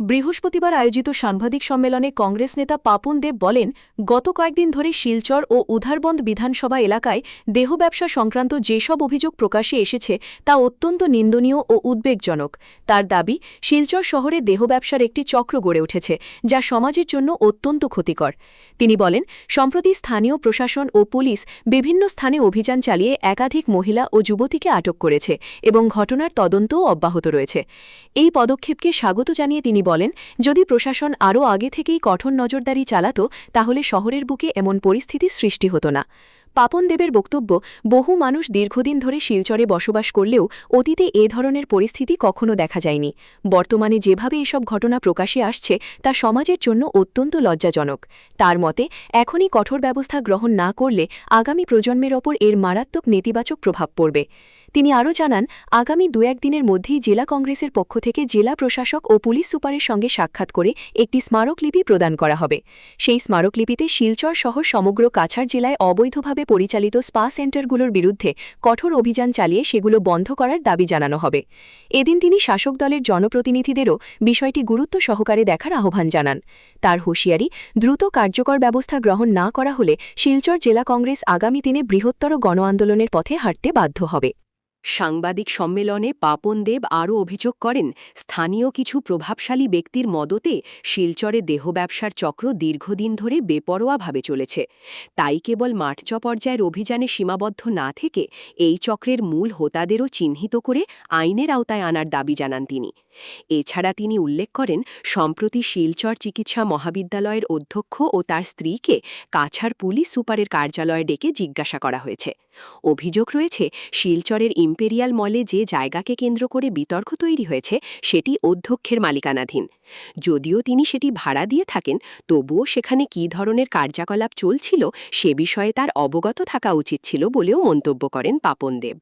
বৃহস্পতিবার আয়োজিত সাংবাদিক সম্মেলনে কংগ্রেস নেতা পাপন দেব বলেন, গত কয়েকদিন ধরে শিলচর ও উধারবন্দ বিধানসভা এলাকায় দেহ ব্যবসা সংক্রান্ত যেসব অভিযোগ প্রকাশে এসেছে তা অত্যন্ত নিন্দনীয় ও উদ্বেগজনক। তার দাবি, শিলচর শহরে দেহ ব্যবসার একটি চক্র গড়ে উঠেছে, যা সমাজের জন্য অত্যন্ত ক্ষতিকর। তিনি বলেন, সম্প্রতি স্থানীয় প্রশাসন ও পুলিশ বিভিন্ন স্থানে অভিযান চালিয়ে একাধিক মহিলা ও যুবতীকে আটক করেছে এবং ঘটনার তদন্তও অব্যাহত রয়েছে। এই পদক্ষেপকে স্বাগত জানিয়ে তিনি বলেন, যদি প্রশাসন আরও আগে থেকেই কঠোর নজরদারি চালাত তাহলে শহরের বুকে এমন পরিস্থিতি সৃষ্টি হতো না। পাপন দেবের বক্তব্য, বহু মানুষ দীর্ঘদিন ধরে শিলচরে বসবাস করলেও অতীতে এ ধরনের পরিস্থিতি কখনো দেখা যায়নি। বর্তমানে যেভাবে এসব ঘটনা প্রকাশে আসছে তা সমাজের জন্য অত্যন্ত লজ্জাজনক। তার মতে, এখনই কঠোর ব্যবস্থা গ্রহণ না করলে আগামী প্রজন্মের ওপর এর মারাত্মক নেতিবাচক প্রভাব পড়বে। তিনি আরও জানান, আগামী 2-1 দিনের মধ্যেই জেলা কংগ্রেসের পক্ষ থেকে জেলা প্রশাসক ও পুলিশ সুপারের সঙ্গে সাক্ষাৎ করে একটি স্মারকলিপি প্রদান করা হবে। সেই স্মারকলিপিতে শিলচর সহ সমগ্র কাছাড় জেলায় অবৈধভাবে পরিচালিত স্পা সেন্টারগুলোর বিরুদ্ধে কঠোর অভিযান চালিয়ে সেগুলো বন্ধ করার দাবি জানানো হবে। এদিন তিনি শাসক দলের জনপ্রতিনিধিদেরও বিষয়টি গুরুত্ব সহকারে দেখার আহ্বান জানান। তার হুঁশিয়ারি, দ্রুত কার্যকর ব্যবস্থা গ্রহণ না করা হলে শিলচর জেলা কংগ্রেস আগামী দিনে বৃহত্তর গণ আন্দোলনের পথে হাঁটতে বাধ্য হবে। সাংবাদিক সম্মেলনে পাপন দেব আরও অভিযোগ করেন, স্থানীয় কিছু প্রভাবশালী ব্যক্তির মদতে শিলচরে দেহ ব্যবসার চক্র দীর্ঘদিন ধরে বেপরোয়াভাবে চলেছে। তাই কেবল মাঠচ পর্যায়ের অভিযানে সীমাবদ্ধ না থেকে এই চক্রের মূল হোতাদেরও চিহ্নিত করে আইনের আওতায় আনার দাবি জানান তিনি। এছাড়া তিনি উল্লেখ করেন, সম্প্রতি শিলচর চিকিৎসা মহাবিদ্যালয়ের অধ্যক্ষ ও তার স্ত্রীকে কাছাড় পুলিশ সুপারের কার্যালয়ে ডেকে জিজ্ঞাসা করা হয়েছে। অভিযোগ রয়েছে, শিলচরের ইম্পেরিয়াল মলে যে জায়গাকে কেন্দ্র করে বিতর্ক তৈরি হয়েছে সেটি অধ্যক্ষের মালিকানাধীন। যদিও তিনি সেটি ভাড়া দিয়ে থাকেন, তবুও সেখানে কী ধরনের কার্যকলাপ চলছিল সে বিষয়ে তার অবগত থাকা উচিত ছিল বলেও মন্তব্য করেন পাপন দেব।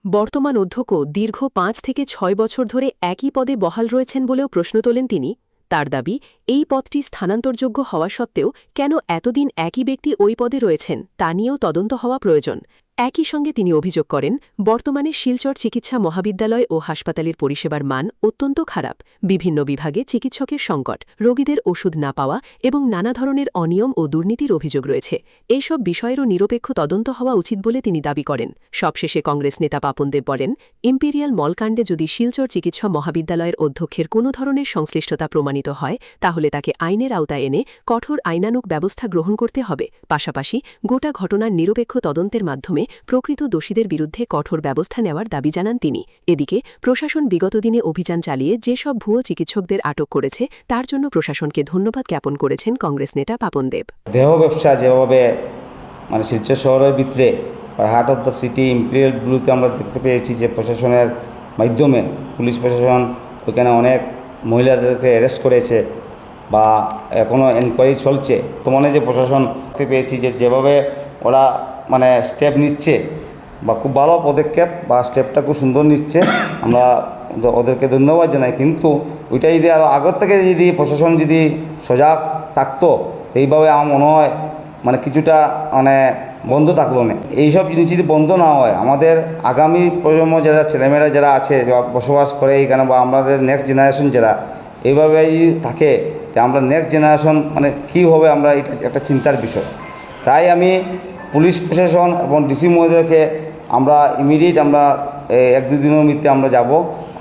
বর্তমান অধ্যক্ষ দীর্ঘ 5 থেকে 6 বছর ধরে একই পদে বহাল রয়েছেন বলেও প্রশ্ন তোলেন তিনি। তার দাবি, এই পদটি স্থানান্তরযোগ্য হওয়া সত্ত্বেও কেন এতদিন একই ব্যক্তি ওই পদে রয়েছেন তা নিয়েও তদন্ত হওয়া প্রয়োজন। একই সঙ্গে তিনি অভিযোগ করেন, বর্তমানে শিলচর চিকিৎসা মহাবিদ্যালয় ও হাসপাতালের পরিষেবার মান অত্যন্ত খারাপ। বিভিন্ন বিভাগে চিকিৎসকের সংকট, রোগীদের ওষুধ না পাওয়া এবং নানা ধরনের অনিয়ম ও দুর্নীতির অভিযোগ রয়েছে। এইসব বিষয়েরও নিরপেক্ষ তদন্ত হওয়া উচিত বলে তিনি দাবি করেন। সবশেষে কংগ্রেস নেতা পাপন দেব বলেন, ইম্পেরিয়াল মলকাণ্ডে যদি শিলচর চিকিৎসা মহাবিদ্যালয়ের অধ্যক্ষের কোনো ধরনের সংশ্লিষ্টতা প্রমাণিত হয় তাহলে তাকে আইনের আওতায় এনে কঠোর আইনানুগ ব্যবস্থা গ্রহণ করতে হবে। পাশাপাশি গোটা ঘটনার নিরপেক্ষ তদন্তের মাধ্যমে প্রকৃত দোষীদের বিরুদ্ধে কঠোর ব্যবস্থা নেওয়ার দাবি জানান তিনি। এদিকে প্রশাসন বিগত দিনে অভিযান চালিয়ে যেসব ভুয়ো চিকিৎসকদের আটক করেছে তার জন্য প্রশাসনকে ধন্যবাদ জ্ঞাপন করেছেন কংগ্রেস নেতা পাপন দেব। দেহ ব্যবসা যেভাবে শিলচর শহরের ভিতরে হার্ট অফ দ্য সিটি ইম্পেরিয়ালগুলোতে আমরা দেখতে পেয়েছি যে প্রশাসনের মাধ্যমে পুলিশ প্রশাসন ওইখানে অনেক মহিলাদেরকে অ্যারেস্ট করেছে বা এখনও এনকোয়ারি চলছে। বর্তমানে যে প্রশাসন দেখতে পেয়েছি যে যেভাবে ওরা স্টেপ নিচ্ছে বা খুব ভালো পদক্ষেপ বা স্টেপটা খুব সুন্দর নিচ্ছে, আমরা ওদেরকে ধন্যবাদ জানাই। কিন্তু ওইটা যদি আরও আগের থেকে যদি প্রশাসন যদি সজাগ থাকতো, এইভাবে আমার মনে হয় কিছুটা বন্ধ থাকলো না। এইসব জিনিস যদি বন্ধ না হয়, আমাদের আগামী প্রজন্ম যারা ছেলেমেয়েরা যারা আছে বসবাস করে এইখানে বা আমাদের নেক্সট জেনারেশন যারা এইভাবেই থাকে, যে আমরা নেক্সট জেনারেশন কী হবে, আমরা এটা একটা চিন্তার বিষয়। তাই আমি পুলিশ প্রশাসন এবং ডিসি মহোদয়কে আমরা ইমিডিয়েট 1-2 দিনের মধ্যে আমরা যাব,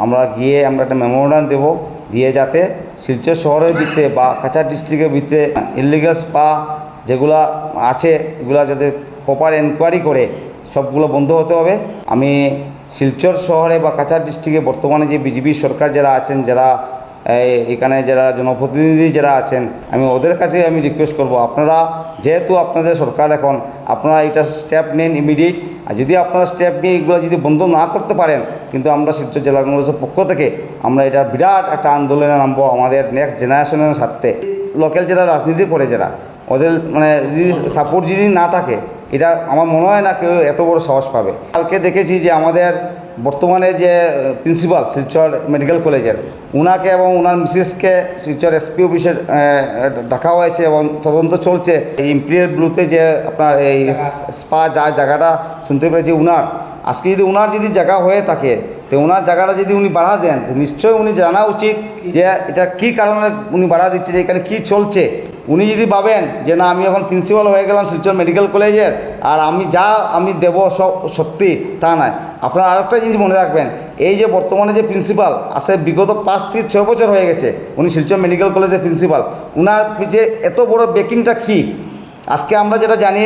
আমরা গিয়ে আমরা একটা মেমোরান্ডাম দেবো, দিয়ে যাতে শিলচর শহরের ভিতরে বা কাছাড় ডিস্ট্রিক্টের ভিতরে ইললিগাল স্পা যেগুলো আছে এগুলো যাতে প্রপার এনকোয়ারি করে সবগুলো বন্ধ হতে হবে। আমি শিলচর শহরে বা কাছাড় ডিস্ট্রিক্টে বর্তমানে যে বিজেপি সরকার যারা আছেন, যারা এখানে যারা জনপ্রতিনিধি যারা আছেন, আমি ওদের কাছে আমি রিকোয়েস্ট করব, আপনারা যেহেতু আপনাদের সরকার এখন, আপনারা এটা স্টেপ নেন ইমিডিয়েট। আর যদি আপনারা স্টেপ নিয়ে এগুলো যদি বন্ধ না করতে পারেন, কিন্তু আমরা শিলচর জেলা কংগ্রেসের পক্ষ থেকে আমরা এটা বিরাট একটা আন্দোলনে নামবো আমাদের নেক্সট জেনারেশনের সাথে। লোকাল যারা রাজনীতি করে যারা, ওদের যদি সাপোর্ট যদি না থাকে, এটা আমার মনে হয় না কেউ এত বড় সাহস পাবে। কালকে দেখেছি যে আমাদের বর্তমানে যে প্রিন্সিপাল শিলচর মেডিকেল কলেজের, উনাকে এবং ওনার মিসেসকে শিলচর এসপি অফিসে ডাকা হয়েছে এবং তদন্ত চলছে। এই ইম্পিরিয়াল ব্লুতে যে আপনার এই স্পা যার জায়গাটা শুনতে পেরেছি উনার, আজকে যদি ওনার যদি জায়গা হয়ে থাকে তো ওনার জায়গাটা যদি উনি বাড়া দেন, নিশ্চয়ই উনি জানা উচিত যে এটা কী কারণে উনি বাড়া দিচ্ছে, যে এখানে কী চলছে। উনি যদি ভাবেন যে না আমি এখন প্রিন্সিপাল হয়ে গেলাম শিলচর মেডিকেল কলেজের আর আমি দেব সব সত্যি, তা নয়। আপনারা আরেকটা জিনিস মনে রাখবেন, এই যে বর্তমানে যে প্রিন্সিপাল আছে বিগত 5 থেকে 6 বছর হয়ে গেছে উনি শিলচর মেডিকেল কলেজের প্রিন্সিপাল, উনার পিছিয়ে এত বড় বেকিংটা কী? আজকে আমরা যেটা জানি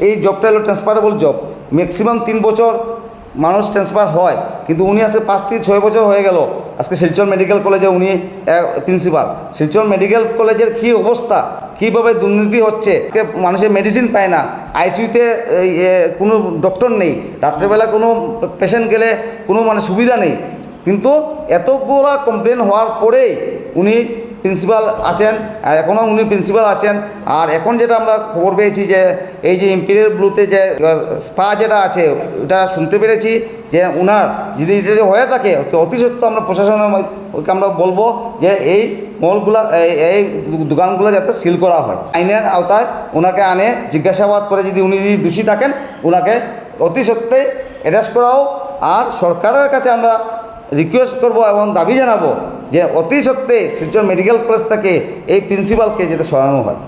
এই জবটা হলো ট্রান্সফারেবল জব, ম্যাক্সিমাম 3 বছর মানুষ ট্রান্সফার হয়, কিন্তু উনি আজকে 5 থেকে 6 বছর হয়ে গেল আজকে শিলচর মেডিকেল কলেজে উনি প্রিন্সিপাল। শিলচর মেডিকেল কলেজের কী অবস্থা, কীভাবে দুর্নীতি হচ্ছে, মানুষের মেডিসিন পায় না, আইসিইউতে কোনো ডক্টর নেই, রাত্রেবেলা কোনো পেশেন্ট গেলে কোনো সুবিধা নেই, কিন্তু এতগুলা কমপ্লেন হওয়ার পরেই উনি প্রিন্সিপাল আছেন, এখনও উনি প্রিন্সিপাল আছেন। আর এখন যেটা আমরা খবর পেয়েছি যে এই যে ইম্পিরিয়াল ব্লুতে যে স্পা যেটা আছে ওটা শুনতে পেরেছি যে উনার যদি এটা হয়ে থাকে তো অতি সত্ত্বর আমরা প্রশাসনের ওকে আমরা বলবো যে এই মলগুলা এই দোকানগুলো যাতে সিল করা হয়, আইনের আওতায় ওনাকে আনে জিজ্ঞাসাবাদ করে যদি উনি দোষী থাকেন ওনাকে অতি সত্ত্বরে অ্যারেস্ট করা হোক। আর সরকারের কাছে আমরা রিকোয়েস্ট করব এবং দাবি জানাবো যে অতি সত্ত্বরে শিলচর মেডিকেল কলেজ থেকে এই প্রিন্সিপালকে যাতে সরানো হয়।